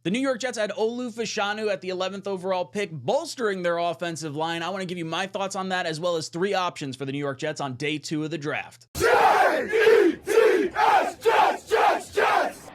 The New York Jets had Olu Fashanu at the 11th overall pick, bolstering their offensive line. I want to give you my thoughts on that, as well as 3 options for the New York Jets on day 2 of the draft. Jets, Jets, Jets!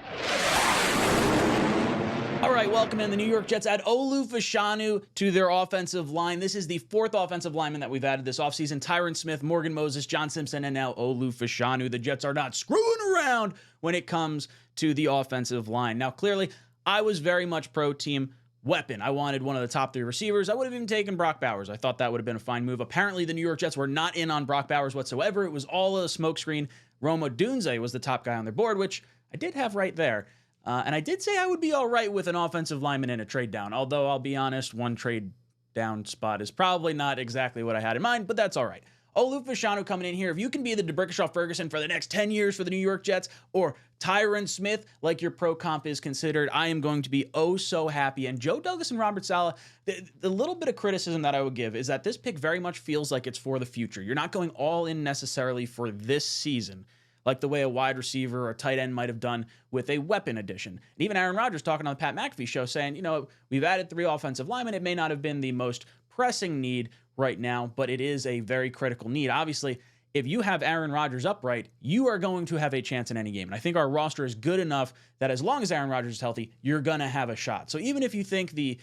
All right, welcome in. The New York Jets add Olu Fashanu to their offensive line. This is the 4th offensive lineman that we've added this offseason. Tyron Smith, Morgan Moses, John Simpson, and now Olu Fashanu. The Jets are not screwing around when it comes to the offensive line. Now, clearly, I was very much pro team weapon. I wanted one of the top 3 receivers. I would have even taken Brock Bowers. I thought that would have been a fine move. Apparently, the New York Jets were not in on Brock Bowers whatsoever. It was all a smokescreen. Rome Odunze was the top guy on their board, which I did have right there. And I did say I would be all right with an offensive lineman in a trade down, although I'll be honest, one trade down spot is probably not exactly what I had in mind, but that's all right. Olu Fashanu coming in here. If you can be the DeBrickashaw-Ferguson for the next 10 years for the New York Jets, or Tyron Smith, like your pro comp is considered, I am going to be oh so happy. And Joe Douglas and Robert Saleh, the little bit of criticism that I would give is that this pick very much feels like it's for the future. You're not going all in necessarily for this season, like the way a wide receiver or tight end might have done with a weapon addition. And even Aaron Rodgers talking on the Pat McAfee show saying, we've added 3 offensive linemen. It may not have been the most pressing need right now, but it is a very critical need. Obviously, if you have Aaron Rodgers upright, you are going to have a chance in any game. And I think our roster is good enough that as long as Aaron Rodgers is healthy, you're going to have a shot. So even if you think the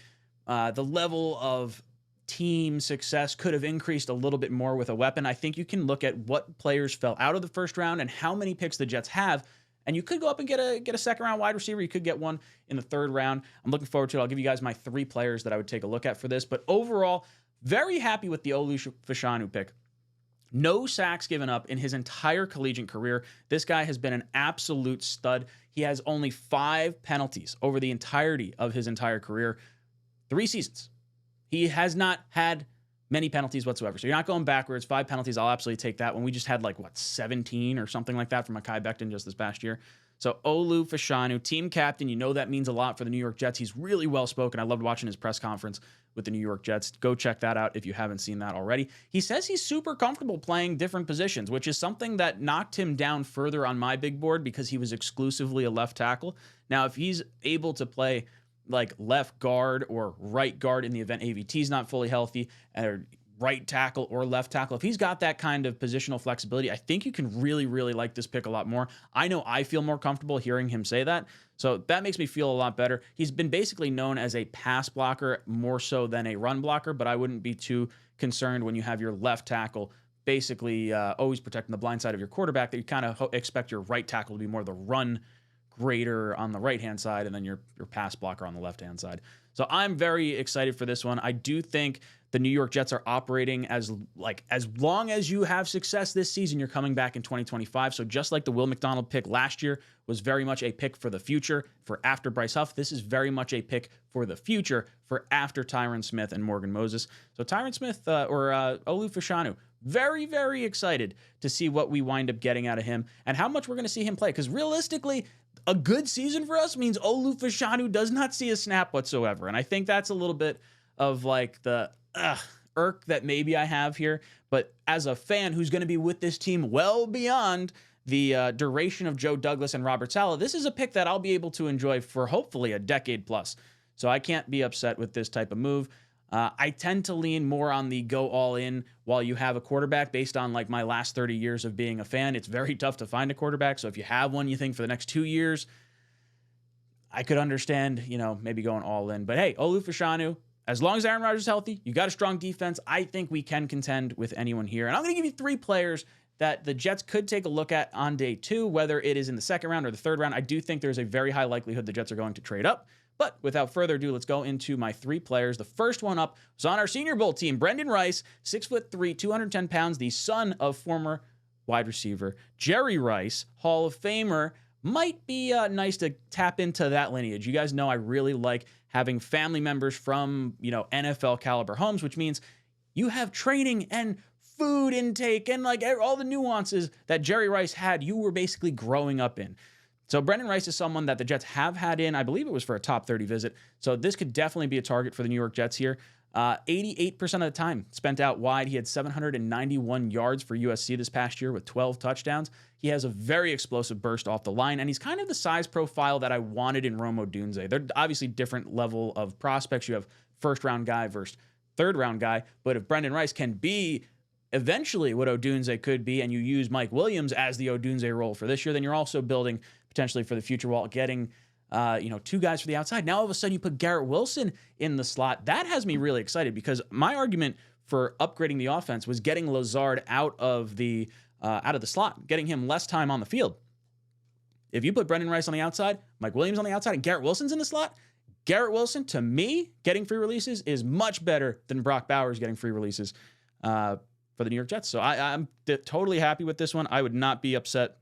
level of team success could have increased a little bit more with a weapon, I think you can look at what players fell out of the first round and how many picks the Jets have, and you could go up and get a second-round wide receiver. You could get one in the 3rd round. I'm looking forward to it. I'll give you guys my 3 players that I would take a look at for this. But overall, very happy with the Olu Fashanu pick. No sacks given up in his entire collegiate career. This guy has been an absolute stud. He has only 5 penalties over the entirety of his entire career. 3 seasons. He has not had many penalties whatsoever. So you're not going backwards. 5 penalties, I'll absolutely take that. When we just had 17 or something like that from Mekhi Becton just this past year. So Olu Fashanu, team captain, that means a lot for the New York Jets. He's really well-spoken. I loved watching his press conference with the New York Jets. Go check that out if you haven't seen that already. He says he's super comfortable playing different positions, which is something that knocked him down further on my big board because he was exclusively a left tackle. Now, if he's able to play like left guard or right guard in the event AVT's not fully healthy, or right tackle or left tackle, if he's got that kind of positional flexibility, I think you can really, really like this pick a lot more. I know I feel more comfortable hearing him say that, so that makes me feel a lot better. He's been basically known as a pass blocker more so than a run blocker, but I wouldn't be too concerned when you have your left tackle basically always protecting the blind side of your quarterback, that you kind of expect your right tackle to be more the run grader on the right-hand side and then your pass blocker on the left-hand side. So I'm very excited for this one. I do think the New York Jets are operating as long as you have success this season, you're coming back in 2025. So just like the Will McDonald pick last year was very much a pick for the future for after Bryce Huff, this is very much a pick for the future for after Tyron Smith and Morgan Moses. So Tyron Smith or Olu Fashanu, very, very excited to see what we wind up getting out of him and how much we're going to see him play. Because realistically, a good season for us means Olu Fashanu does not see a snap whatsoever. And I think that's a little bit of the irk that maybe I have here. But as a fan who's going to be with this team well beyond the duration of Joe Douglas and Robert Saleh, this is a pick that I'll be able to enjoy for hopefully a decade plus. So I can't be upset with this type of move. I tend to lean more on the go all in while you have a quarterback based on my last 30 years of being a fan. It's very tough to find a quarterback. So if you have one, you think for the next 2 years, I could understand, maybe going all in. But hey, Olu Fashanu, as long as Aaron Rodgers is healthy, you got a strong defense. I think we can contend with anyone here. And I'm going to give you 3 players that the Jets could take a look at on day 2, whether it is in the 2nd round or the 3rd round. I do think there's a very high likelihood the Jets are going to trade up. But without further ado, let's go into my 3 players. The first one up was on our Senior Bowl team, Brendan Rice, 6'3", 210 pounds, the son of former wide receiver Jerry Rice, Hall of Famer. Might be nice to tap into that lineage. You guys know I really like having family members from, NFL caliber homes, which means you have training and food intake and all the nuances that Jerry Rice had, you were basically growing up in. So Brendan Rice is someone that the Jets have had in. I believe it was for a top 30 visit. So this could definitely be a target for the New York Jets here. 88% of the time spent out wide. He had 791 yards for USC this past year with 12 touchdowns. He has a very explosive burst off the line, and he's kind of the size profile that I wanted in Rome Odunze. They're obviously different level of prospects. You have first-round guy versus third-round guy, but if Brendan Rice can be eventually what Odunze could be, and you use Mike Williams as the Odunze role for this year, then you're also building potentially for the future while getting two guys for the outside. Now all of a sudden you put Garrett Wilson in the slot. That has me really excited because my argument for upgrading the offense was getting Lazard out of the slot, getting him less time on the field. If you put Brendan Rice on the outside, Mike Williams on the outside, and Garrett Wilson's in the slot, Garrett Wilson, to me, getting free releases is much better than Brock Bowers getting free releases for the New York Jets. So I'm totally happy with this one. I would not be upset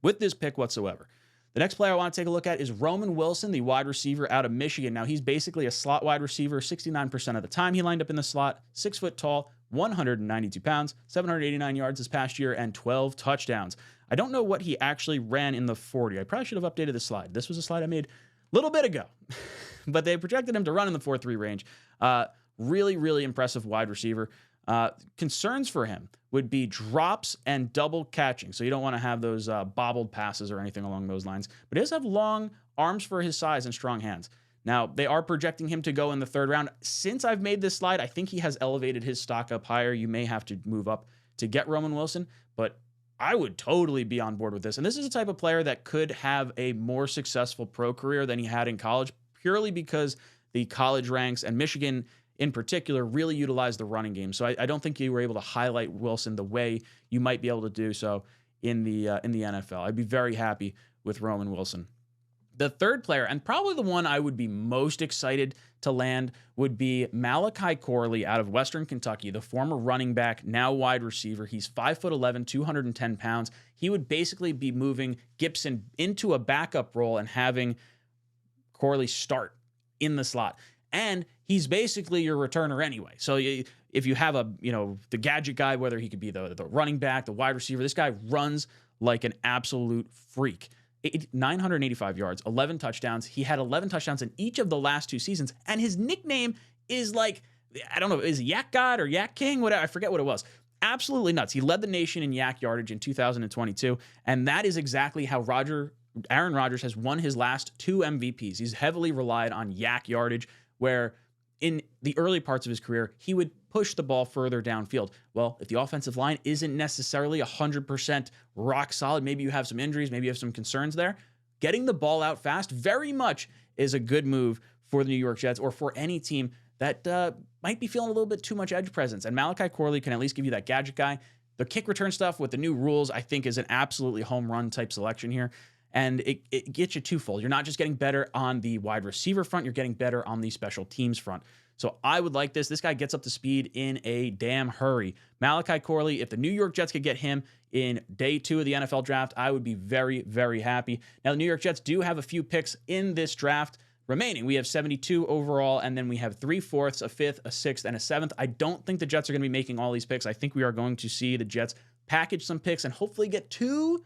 with this pick whatsoever. The next player I want to take a look at is Roman Wilson, the wide receiver out of Michigan. Now, he's basically a slot wide receiver. 69% of the time he lined up in the slot, 6 foot tall, 192 pounds, 789 yards this past year, and 12 touchdowns. I don't know what he actually ran in the 40. I probably should have updated the slide. This was a slide I made a little bit ago, but they projected him to run in the 4.3 range. Really, really impressive wide receiver. Concerns for him would be drops and double catching. So you don't want to have those bobbled passes or anything along those lines. But he does have long arms for his size and strong hands. Now, they are projecting him to go in the 3rd round. Since I've made this slide, I think he has elevated his stock up higher. You may have to move up to get Roman Wilson, but I would totally be on board with this. And this is a type of player that could have a more successful pro career than he had in college, purely because the college ranks and Michigan in particular really utilized the running game. So I don't think you were able to highlight Wilson the way you might be able to do so in the NFL. I'd be very happy with Roman Wilson. The third player, and probably the one I would be most excited to land, would be Malachi Corley out of Western Kentucky, the former running back, now wide receiver. He's 5'11", 210 pounds. He would basically be moving Gibson into a backup role and having Corley start in the slot. And he's basically your returner anyway. So if you have the gadget guy, whether he could be the running back, the wide receiver, this guy runs like an absolute freak. 985 yards, 11 touchdowns. He had 11 touchdowns in each of the last 2 seasons. And his nickname is like, I don't know, is Yak God or Yak King? Whatever, I forget what it was. Absolutely nuts. He led the nation in yak yardage in 2022. And that is exactly how Aaron Rodgers has won his last 2 MVPs. He's heavily relied on yak yardage, where in the early parts of his career, he would push the ball further downfield. Well, if the offensive line isn't necessarily 100% rock solid, maybe you have some injuries, maybe you have some concerns there, getting the ball out fast very much is a good move for the New York Jets or for any team that might be feeling a little bit too much edge presence. And Malachi Corley can at least give you that gadget guy. The kick return stuff with the new rules, I think, is an absolutely home run type selection here. And it gets you twofold. You're not just getting better on the wide receiver front, you're getting better on the special teams front. So I would like this. This guy gets up to speed in a damn hurry. Malachi Corley, if the New York Jets could get him in day 2 of the NFL draft, I would be very, very happy. Now, the New York Jets do have a few picks in this draft remaining. We have 72 overall, and then we have 3/4, a 5th, a 6th, and a 7th. I don't think the Jets are going to be making all these picks. I think we are going to see the Jets package some picks and hopefully get 2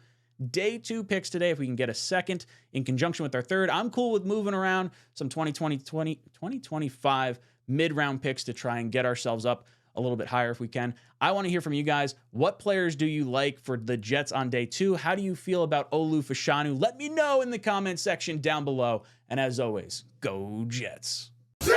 day 2 picks today. If we can get a 2nd in conjunction with our 3rd, I'm cool with moving around some 2025 mid-round picks to try and get ourselves up a little bit higher if we can. I want to hear from you guys. What players do you like for the Jets on day 2? How do you feel about Olu Fashanu? Let me know in the comment section down below. And as always, go Jets. Jets!